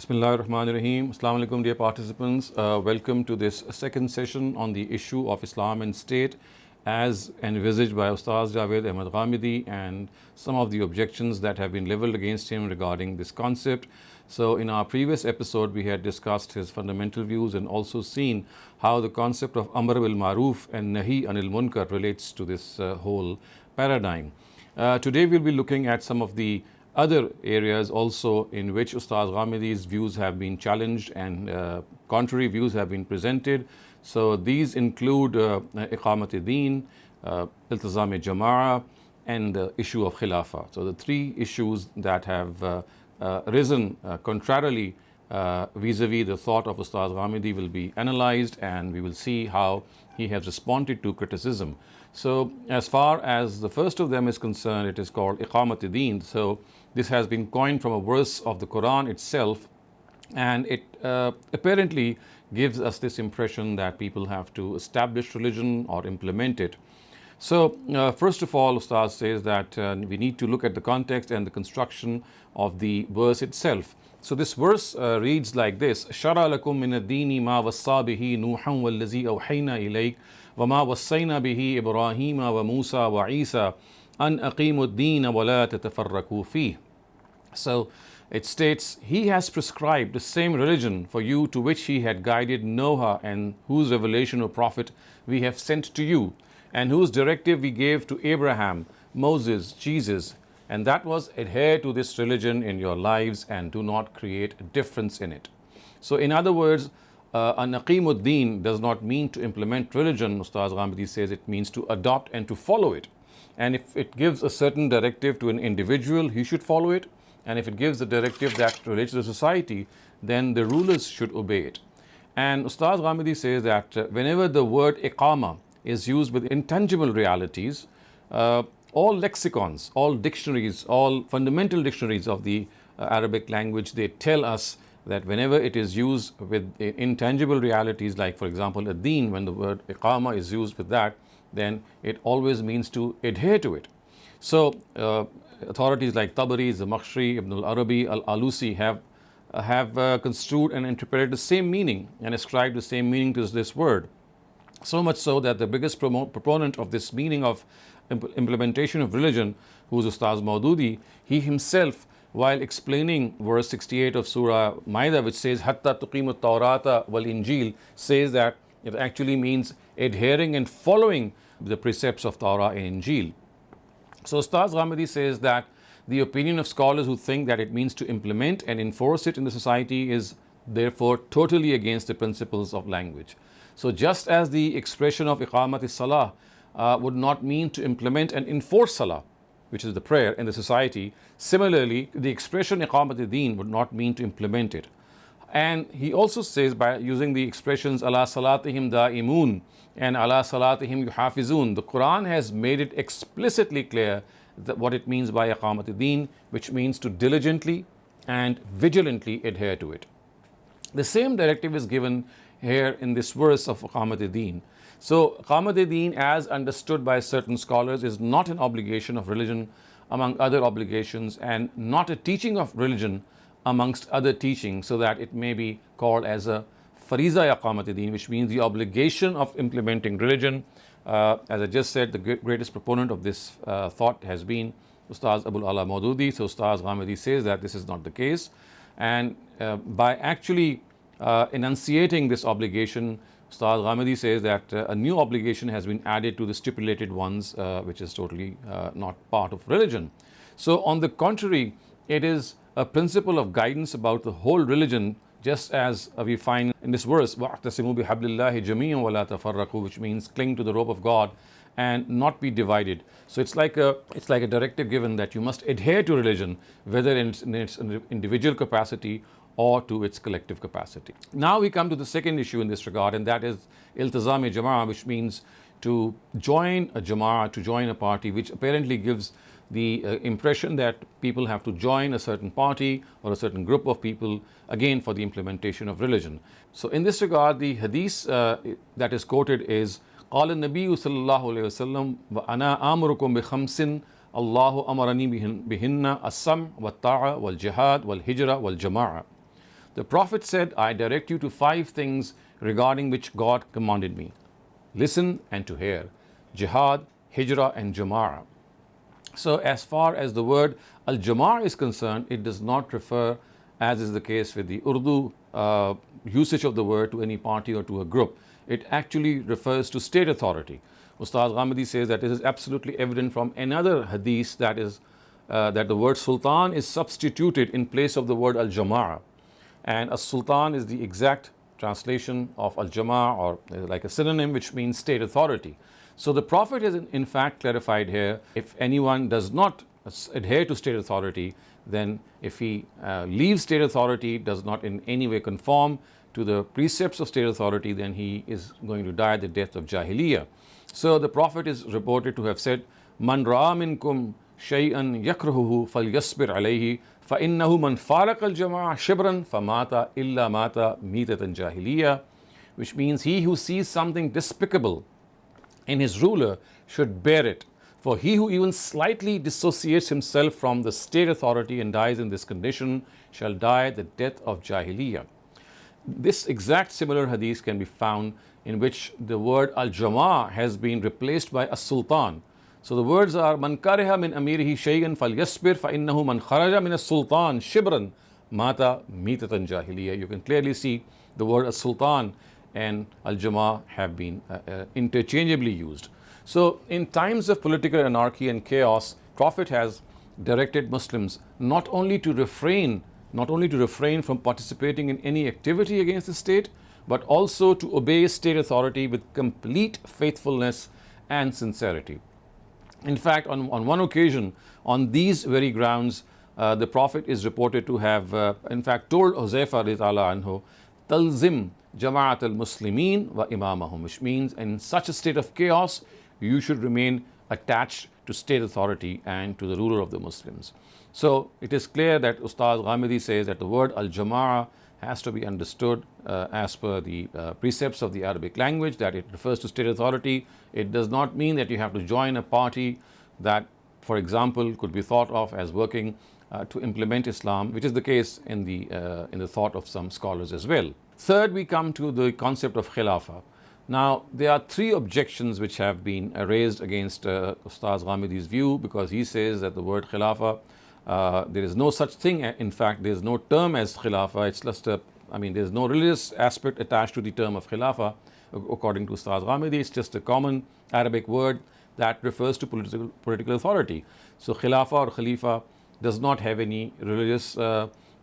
Bismillahir Rahmanir Rahim. Assalamu alaikum, dear participants. Welcome to this second session on the issue of Islam and state as envisaged by Ustaz Javed Ahmed Ghamidi and some of the objections that have been leveled against him regarding this concept. So in our previous episode, we had discussed his fundamental views and also seen how the concept of Amr bil Maruf and Nahi anil Munkar relates to this whole paradigm. Today we'll be looking at some of the other areas also in which Ustaz Ghamidi's views have been challenged and contrary views have been presented. So these include Iqamat-e-Deen, Iltizam-e-Jama'ah and the issue of Khilafah. So the three issues that have risen contrarily vis-a-vis the thought of Ustaz Ghamidi will be analyzed, and we will see how he has responded to criticism. So as far as the first of them is concerned, it is called Iqamat-e-Deen. So this has been coined from a verse of the Quran itself, and it apparently gives us this impression that people have to establish religion or implement it. So first of all, Ustaz says that we need to look at the context and the construction of the verse itself. So this verse reads like this: Shara lakum min ad-dini ma wassa bihi Nuhan wallazi awhayna ilayk wa ma wassayna bihi Ibrahima wa Musa wa Isa an aqimu ad-din wa la tatafarraqu fihi. So it states, He has prescribed the same religion for you to which He had guided Noah, and whose revelation or prophet we have sent to you, and whose directive we gave to Abraham, Moses, Jesus, and that was, adhere to this religion in your lives and do not create a difference in it. So in other words, an aqimuddin does not mean to implement religion. Ustaz Ghamidi says it means to adopt and to follow it. And if it gives a certain directive to an individual, he should follow it. And if it gives a directive that relates to the society, then the rulers should obey it. And Ustaz Ghamidi says that whenever the word iqama is used with intangible realities, all lexicons, all dictionaries, all fundamental dictionaries of the Arabic language, they tell us that whenever it is used with intangible realities, like for example a deen, when the word iqama is used with that, then it always means to adhere to it. So authorities like Tabari, Zamakhshari, Ibn al-Arabi, Al-Alusi have construed and interpreted the same meaning and ascribed the same meaning to this word. So much so that the biggest proponent of this meaning of implementation of religion, who is Ustaz Maududi, he himself, while explaining verse 68 of Surah Ma'idah, which says Hatta tuqimu at-Tawrata wal Injil, says that it actually means adhering and following the precepts of Torah and Injil. So Ustaz Ghamidi says that the opinion of scholars who think that it means to implement and enforce it in the society is therefore totally against the principles of language. So just as the expression of Iqamat-is-Salah would not mean to implement and enforce Salah, which is the prayer, in the society, similarly the expression Iqamat-e-Deen would not mean to implement it. And he also says, by using the expressions ala salatihim da'imun and ala salatihim yuhafizun, the Quran has made it explicitly clear that what it means by Iqamat-e-Deen, which means to diligently and vigilantly adhere to it. The same directive is given here in this verse of Iqamat-e-Deen. So Iqamat-e-Deen, as understood by certain scholars, is not an obligation of religion among other obligations, and not a teaching of religion amongst other teachings, so that it may be called as a fariza Iqamat-e-Deen, which means the obligation of implementing religion. As I just said, the greatest proponent of this thought has been Ustaz Abul Maududi. So Ustaz Ghamidi says that this is not the case, and by actually enunciating this obligation, Ustaz Ghamidi says that a new obligation has been added to the stipulated ones, which is totally not part of religion. So on the contrary, it is a principle of guidance about the whole religion, just as we find in this verse, وَاعْتَصِمُوا بِحَبْلِ اللَّهِ جَمِيعًا وَلَا تَفَرَّقُوا, which means cling to the rope of God and not be divided. So it's like a directive given that you must adhere to religion, whether in its individual capacity or to its collective capacity. Now we come to the second issue in this regard, and that is Iltizam-e-Jama'ah, which means to join a Jama'ah, to join a party, which apparently gives the impression that people have to join a certain party or a certain group of people, again for the implementation of religion. So in this regard, the hadith that is quoted is قال النبي صلى الله عليه وسلم وأنا آمركم بخمس الله أمرني بهن السمع والطاعة والجهاد والهجرة والجماعة. The Prophet said, I direct you to 5 things regarding which God commanded me. Listen and to hear. Jihad, Hijrah and Jama'ah. So as far as the word al-Jama'ah is concerned, it does not refer, as is the case with the Urdu usage of the word, to any party or to a group. It actually refers to state authority. Ustaz Ghamidi says that this is absolutely evident from another hadith, that is that the word sultan is substituted in place of the word al-Jama'ah. And a sultan is the exact translation of al-Jama'ah, or like a synonym, which means state authority. So the Prophet has in fact clarified here, if anyone does not adhere to state authority, then if he leaves state authority, does not in any way conform to the precepts of state authority, then he is going to die the death of Jahiliyyah. So the Prophet is reported to have said, Man ra'a minkum shay'an yakrahuhu falyasbir alayhi fa innahu man faraq al-jama'a shibran famata illa mata mitatan jahiliyyah, which means he who sees something despicable in his ruler should bear it. For he who even slightly dissociates himself from the state authority and dies in this condition shall die the death of Jahiliyyah. This exact similar hadith can be found in which the word al-Jama'ah has been replaced by a sultan. So the words are, Man kariha min amirihi shay'an falyasbir fa innahu man kharaja min as-sultan shibran mata mitatan jahiliyyah. You can clearly see the word as-sultan and al-Jama'ah have been interchangeably used. So in times of political anarchy and chaos, Prophet has directed Muslims not only to refrain from participating in any activity against the state, but also to obey state authority with complete faithfulness and sincerity. In fact, on one occasion, on these very grounds, the Prophet is reported to have in fact told Huzaifa radhiyallahu anhu, Talzim Jama'at al-Muslimin wa imamahum, which means in such a state of chaos, you should remain attached to state authority and to the ruler of the Muslims. So it is clear that Ustaz Ghamidi says that the word al-Jama'ah has to be understood as per the precepts of the Arabic language, that it refers to state authority. It does not mean that you have to join a party that, for example, could be thought of as working to implement Islam, which is the case in the thought of some scholars as well. Third, we come to the concept of Khilafah. Now, there are 3 objections which have been raised against Ustaz Ghamidi's view, because he says that the word Khilafah, there is no such thing. In fact, there is no term as Khilafah. It's just there is no religious aspect attached to the term of Khilafah. According to Ustaz Ghamidi, it's just a common Arabic word that refers to political authority. So Khilafah or Khalifa does not have any religious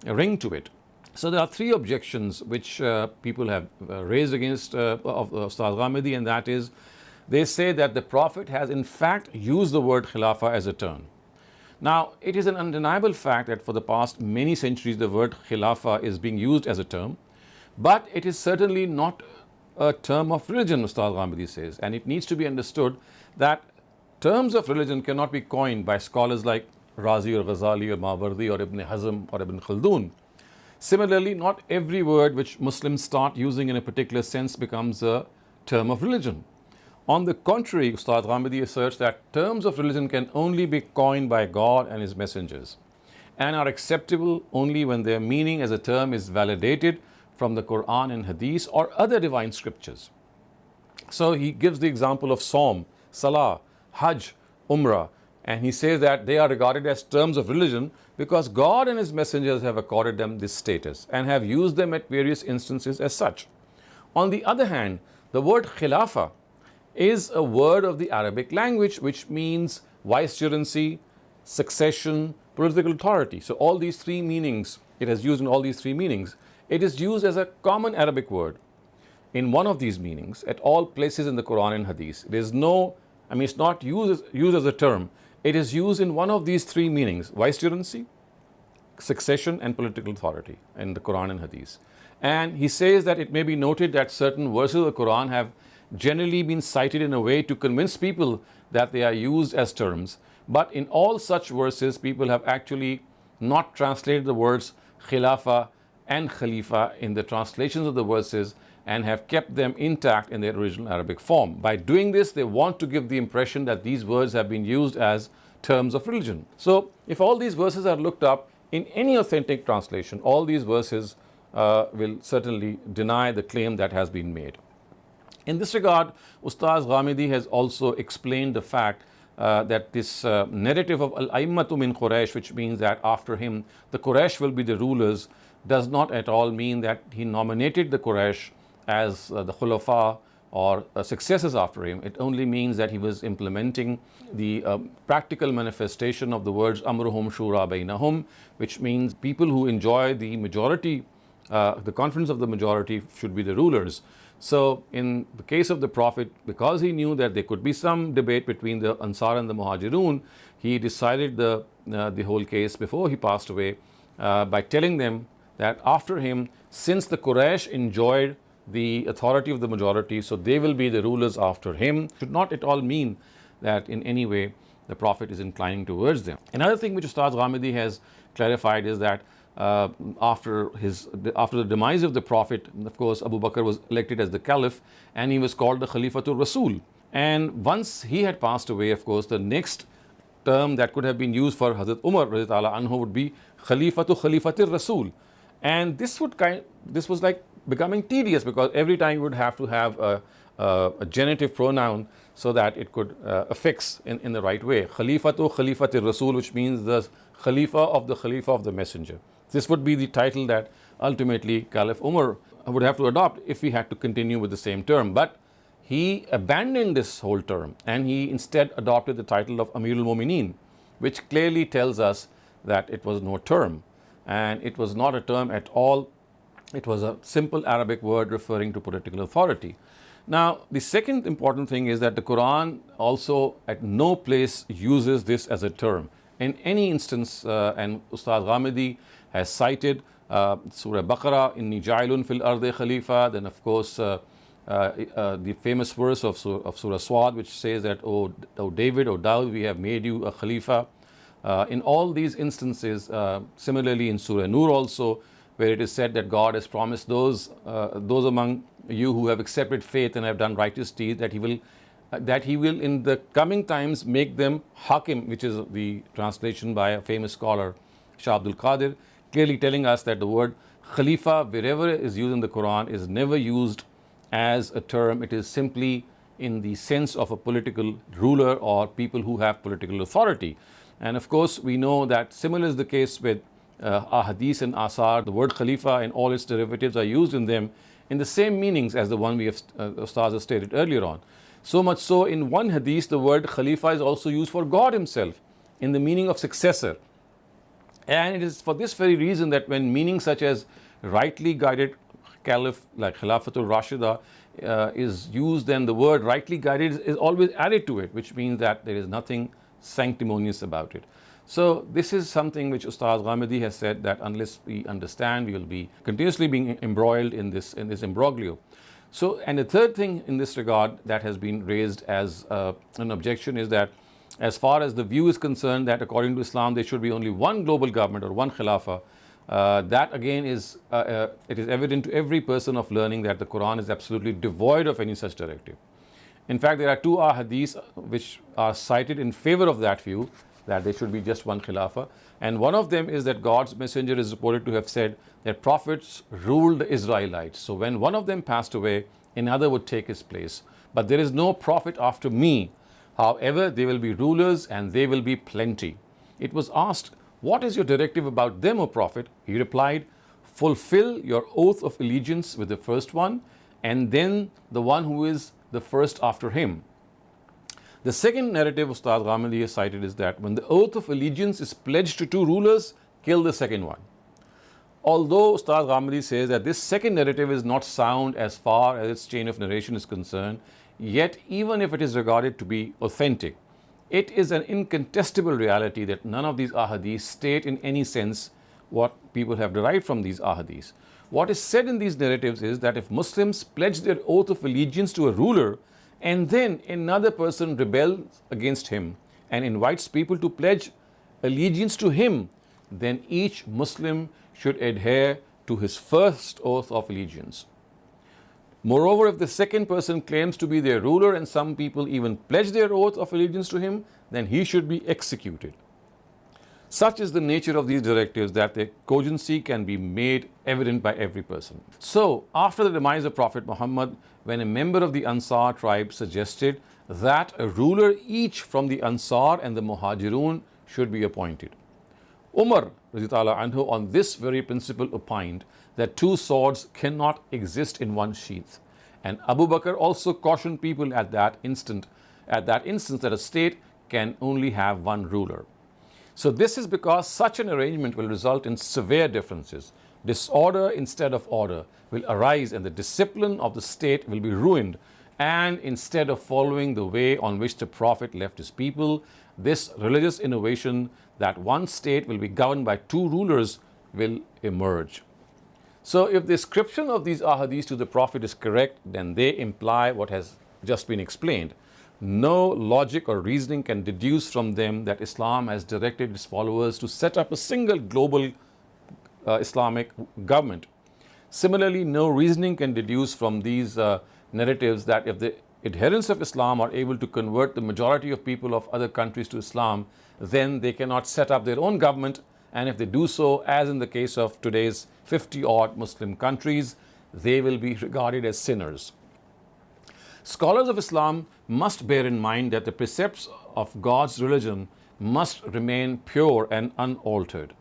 ring to it. So there are 3 objections which people have raised against of Ustaz Ghamidi, and that is, they say that the Prophet has in fact used the word Khilafah as a term. Now, it is an undeniable fact that for the past many centuries the word Khilafah is being used as a term, but it is certainly not a term of religion, Ustaz Ghamidi says, and it needs to be understood that terms of religion cannot be coined by scholars like Razi or Ghazali or Mawardi or Ibn Hazm or Ibn Khaldun. Similarly, not every word which Muslims start using in a particular sense becomes a term of religion. On the contrary, Ustaz Ghamidi asserts that terms of religion can only be coined by God and His messengers, and are acceptable only when their meaning as a term is validated from the Quran and Hadith or other divine scriptures. So he gives the example of Saum, Salah, Hajj, Umrah, and he says that they are regarded as terms of religion because God and His messengers have accorded them this status and have used them at various instances as such. On the other hand, the word Khilafah is a word of the Arabic language which means vicegerency, succession, political authority. So all these 3 meanings, it has used in all these 3 meanings. It is used as a common Arabic word in one of these meanings at all places in the Quran and Hadith. There is no, it's not used as a term. It is used in one of these 3 meanings: vicegerency, succession and political authority in the Quran and Hadith. And he says that it may be noted that certain verses of the Quran have generally been cited in a way to convince people that they are used as terms. But in all such verses, people have actually not translated the words Khilafah and Khalifa in the translations of the verses and have kept them intact in their original Arabic form. By doing this, they want to give the impression that these words have been used as terms of religion. So if all these verses are looked up in any authentic translation, all these verses will certainly deny the claim that has been made. In this regard, Ustaz Ghamidi has also explained the fact that this narrative of Al-Aimmatu min Quraysh, which means that after him the Quraysh will be the rulers, does not at all mean that he nominated the Quraysh as the Khulafa or successors after him. It only means that he was implementing the practical manifestation of the words Amruhum Shura Bainahum, which means people who enjoy the majority, the confidence of the majority, should be the rulers. So in the case of the Prophet, because he knew that there could be some debate between the Ansar and the Muhajirun, he decided the whole case before he passed away by telling them that after him, since the Quraysh enjoyed the authority of the majority, so they will be the rulers after him. Should not at all mean that in any way the Prophet is inclining towards them. Another thing which Ustaz Ghamidi has clarified is that after the demise of the Prophet, of course, Abu Bakr was elected as the Caliph and he was called the Khalifatul Rasul. And once he had passed away, of course, the next term that could have been used for Hazrat Umar radhiyallahu anhu would be Khalifatul Rasul. And this was like becoming tedious, because every time you would have to have a genitive pronoun so that it could affix in the right way. Khalifatul Rasul, which means the Khalifa of the Messenger. This would be the title that ultimately Caliph Umar would have to adopt if he had to continue with the same term. But he abandoned this whole term and he instead adopted the title of Amirul Mu'mineen, which clearly tells us that it was no term, and it was not a term at all. It was a simple Arabic word referring to political authority. Now, the second important thing is that the Quran also at no place uses this as a term. In any instance, and Ustaz Ghamidi has cited Surah Baqarah, Inni Ja'ilun fil ardi Khalifa, then of course the famous verse of Surah Swad, which says that, O David, O Daud, we have made you a Khalifa. In all these instances, similarly in Surah Nur also, where it is said that God has promised those among you who have accepted faith and have done righteous deeds, that he will in the coming times make them hakim, which is the translation by a famous scholar, Shah Abdul Qadir, clearly telling us that the word Khalifa, wherever it is used in the Quran, is never used as a term. It is simply in the sense of a political ruler or people who have political authority. And of course, we know that similar is the case with ahadith and asar. The word Khalifa and all its derivatives are used in them in the same meanings as the one we have Ustaz has stated earlier on. So much so, in one hadith, the word Khalifa is also used for God himself in the meaning of successor. And it is for this very reason that when meanings such as rightly guided caliph, like Khilafatul Rashida, is used, then the word rightly guided is always added to it, which means that there is nothing sanctimonious about it. So this is something which Ustaz Ghamidi has said, that unless we understand, we will be continuously being embroiled in this imbroglio. So, and the third thing in this regard that has been raised as an objection is that, as far as the view is concerned that according to Islam there should be only one global government or one Khilafah, that again is it is evident to every person of learning that the Quran is absolutely devoid of any such directive. In fact, there are two ahadith which are cited in favor of that view, that there should be just one Khilafah, and one of them is that God's messenger is reported to have said that prophets ruled the Israelites. So when one of them passed away, another would take his place. But there is no prophet after me. However, they will be rulers and they will be plenty. It was asked, what is your directive about them, O Prophet? He replied, fulfill your oath of allegiance with the first one, and then the one who is the first after him. The second narrative Ustaz Ghamidi has cited is that when the oath of allegiance is pledged to two rulers, kill the second one. Although Ustaz Ghamidi says that this second narrative is not sound as far as its chain of narration is concerned, yet even if it is regarded to be authentic, it is an incontestable reality that none of these ahadith state in any sense what people have derived from these ahadith. What is said in these narratives is that if Muslims pledge their oath of allegiance to a ruler and then another person rebels against him and invites people to pledge allegiance to him, then each Muslim should adhere to his first oath of allegiance. Moreover, if the second person claims to be their ruler and some people even pledge their oath of allegiance to him, then he should be executed. Such is the nature of these directives that their cogency can be made evident by every person. So, after the demise of Prophet Muhammad, when a member of the Ansar tribe suggested that a ruler each from the Ansar and the Muhajirun should be appointed, Umar anhu, on this very principle opined that two swords cannot exist in one sheath. And Abu Bakr also cautioned people at that instance that a state can only have one ruler. So this is because such an arrangement will result in severe differences. Disorder instead of order will arise, and the discipline of the state will be ruined. And instead of following the way on which the Prophet left his people, this religious innovation that one state will be governed by two rulers will emerge. So if the description of these ahadith to the Prophet is correct, then they imply what has just been explained. No logic or reasoning can deduce from them that Islam has directed its followers to set up a single global Islamic government. Similarly, no reasoning can deduce from these narratives that if the adherents of Islam are able to convert the majority of people of other countries to Islam, then they cannot set up their own government. And if they do so, as in the case of today's 50-odd Muslim countries, they will be regarded as sinners. Scholars of Islam must bear in mind that the precepts of God's religion must remain pure and unaltered.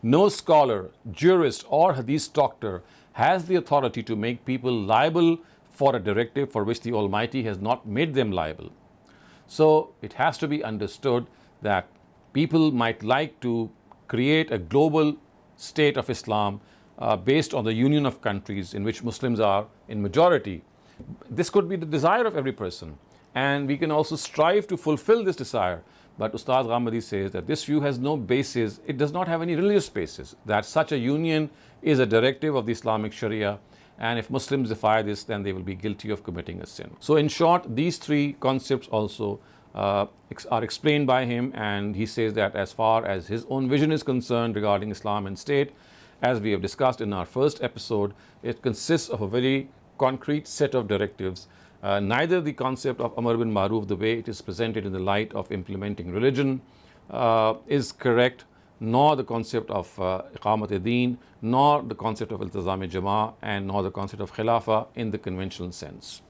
No scholar, jurist, or hadith doctor has the authority to make people liable for a directive for which the Almighty has not made them liable. So it has to be understood that people might like to create a global state of Islam based on the union of countries in which Muslims are in majority. This could be the desire of every person, and we can also strive to fulfill this desire. But Ustaz Ghamidi says that this view has no basis, it does not have any religious basis, that such a union is a directive of the Islamic Sharia, and if Muslims defy this, then they will be guilty of committing a sin. So in short, these three concepts also are explained by him, and he says that as far as his own vision is concerned regarding Islam and state, as we have discussed in our first episode, it consists of a very concrete set of directives. Neither the concept of Amr bin Maruf, the way it is presented in the light of implementing religion, is correct, nor the concept of Iqamat-e-Deen, nor the concept of Iltizam-e-Jama'ah, and nor the concept of Khilafah in the conventional sense.